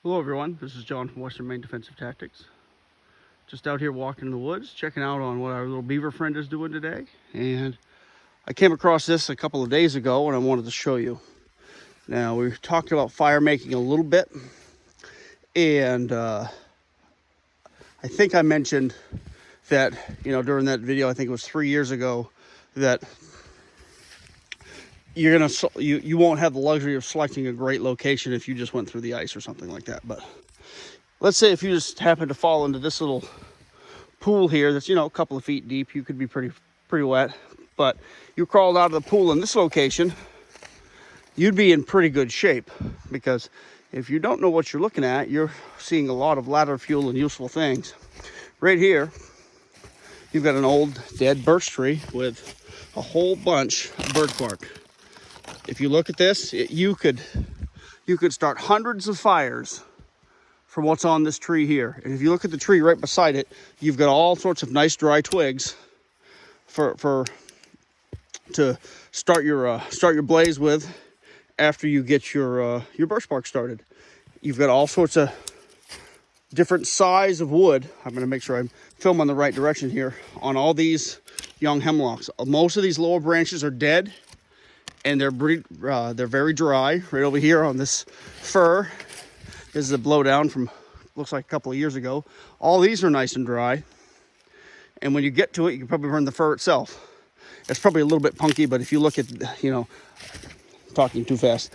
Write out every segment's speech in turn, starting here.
Hello everyone, this is John from Western Maine Defensive Tactics. Just out here walking in the woods, checking out on what our little beaver friend is doing today. And I came across this a couple of days ago and I wanted to show you. Now, we talked about fire making a little bit. And I think I mentioned that, during that video, I think it was 3 years ago, that you won't have the luxury of selecting a great location if you just went through the ice or something like that. But let's say if you just happen to fall into this little pool here that's a couple of feet deep, you could be pretty wet, but you crawled out of the pool in this location, you'd be in pretty good shape, because if you don't know what you're looking at, you're seeing a lot of ladder fuel and useful things. Right here you've got an old dead birch tree with a whole bunch of birch bark. If you look at this, you could start hundreds of fires from what's on this tree here. And if you look at the tree right beside it, you've got all sorts of nice dry twigs to start your blaze with after you get your birch bark started. You've got all sorts of different size of wood. I'm going to make sure I'm filming the right direction here on all these young hemlocks. Most of these lower branches are dead, and they're very dry. Right over here on this fir, this is a blowdown from, looks like a couple of years ago. All these are nice and dry. And when you get to it, you can probably burn the fir itself. It's probably a little bit punky, but if you look at, talking too fast.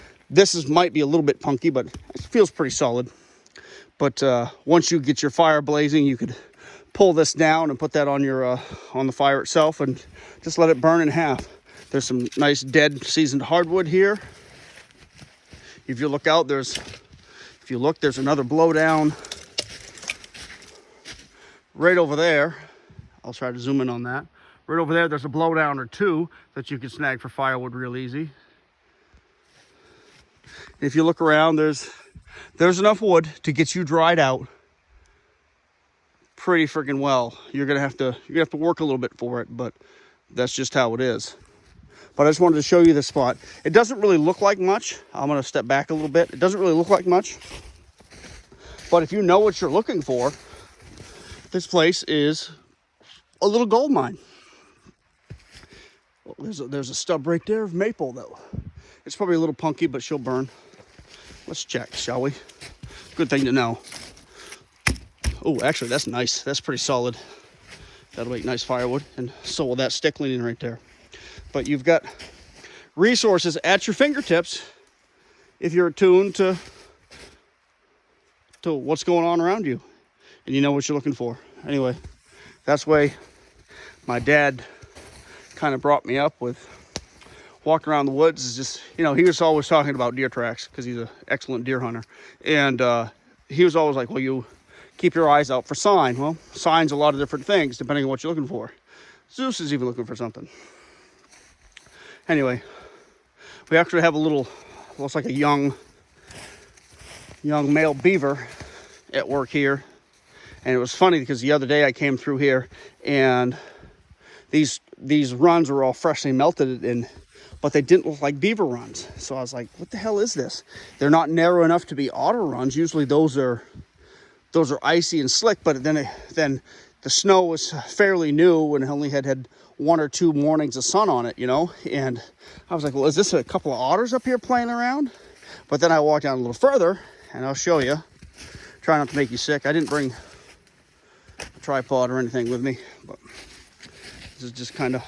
Might be a little bit punky, but it feels pretty solid. But once you get your fire blazing, you could pull this down and put that on on the fire itself and just let it burn in half. There's some nice dead seasoned hardwood here. If you look out, there's another blowdown right over there. I'll try to zoom in on that. Right over there, there's a blowdown or two that you can snag for firewood real easy. If you look around, there's enough wood to get you dried out pretty freaking well. You're gonna have to work a little bit for it, but that's just how it is. But I just wanted to show you this spot. It doesn't really look like much. I'm going to step back a little bit. It doesn't really look like much. But if you know what you're looking for, this place is a little gold mine. Well, there's a stub right there of maple, though. It's probably a little punky, but she'll burn. Let's check, shall we? Good thing to know. Oh, actually, that's nice. That's pretty solid. That'll make nice firewood. And so will that stick leaning right there. But you've got resources at your fingertips if you're attuned to what's going on around you and you know what you're looking for. Anyway, that's why my dad kind of brought me up with walking around the woods. Is just, he was always talking about deer tracks because he's an excellent deer hunter. And he was always like, well, you keep your eyes out for sign. Well, sign's a lot of different things depending on what you're looking for. Zeus is even looking for something. Anyway, we actually have looks like a young male beaver at work here. And it was funny because the other day I came through here and these runs were all freshly melted but they didn't look like beaver runs. So I was like, what the hell is this? They're not narrow enough to be otter runs. Usually those are icy and slick, but then the snow was fairly new and only had 1 or 2 mornings of sun on it, and I was like, well, is this a couple of otters up here playing around? But then I walked down a little further and I'll show you. Try not to make you sick. I didn't bring a tripod or anything with me, but this is just kind of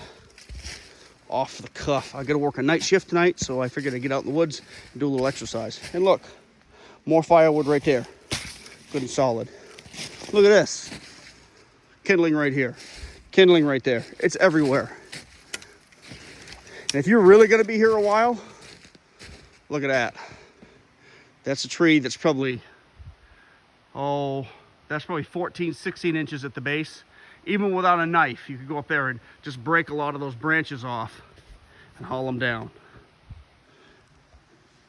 off the cuff. I got to work a night shift tonight, so I figured I'd get out in the woods and do a little exercise. And look, more firewood right there. Good and solid. Look at this. Kindling right here. Kindling right there. It's everywhere. And if you're really going to be here a while, look at that. That's a tree that's probably 14, 16 inches at the base. Even without a knife, you could go up there and just break a lot of those branches off and haul them down.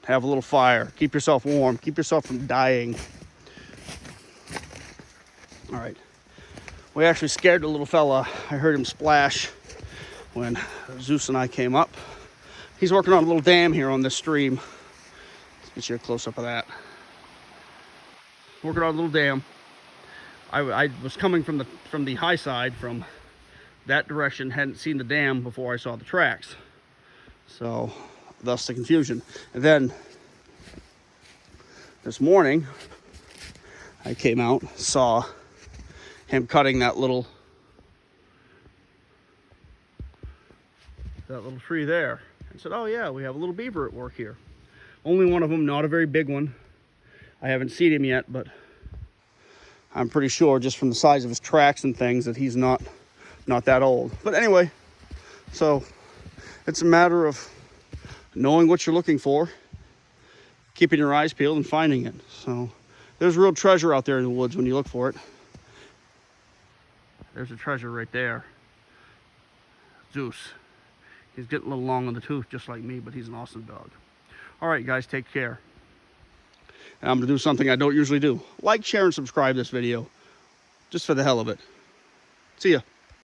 Have a little fire. Keep yourself warm. Keep yourself from dying. All right. We actually scared the little fella. I heard him splash when Zeus and I came up. He's working on a little dam here on this stream. Let's get you a close-up of that. working on a little dam. I was coming from the high side, from that direction, hadn't seen the dam before I saw the tracks. So, thus the confusion. And then, this morning, I came out, saw him cutting that little tree there, and said, oh yeah, we have a little beaver at work here. Only one of them, not a very big one. I haven't seen him yet, but I'm pretty sure just from the size of his tracks and things that he's not that old. But anyway, so it's a matter of knowing what you're looking for, keeping your eyes peeled, and finding it. So there's real treasure out there in the woods when you look for it. There's a treasure right there. Zeus. He's getting a little long on the tooth just like me, but he's an awesome dog. All right, guys, take care. And I'm going to do something I don't usually do. Like, share, and subscribe this video, just for the hell of it. See ya.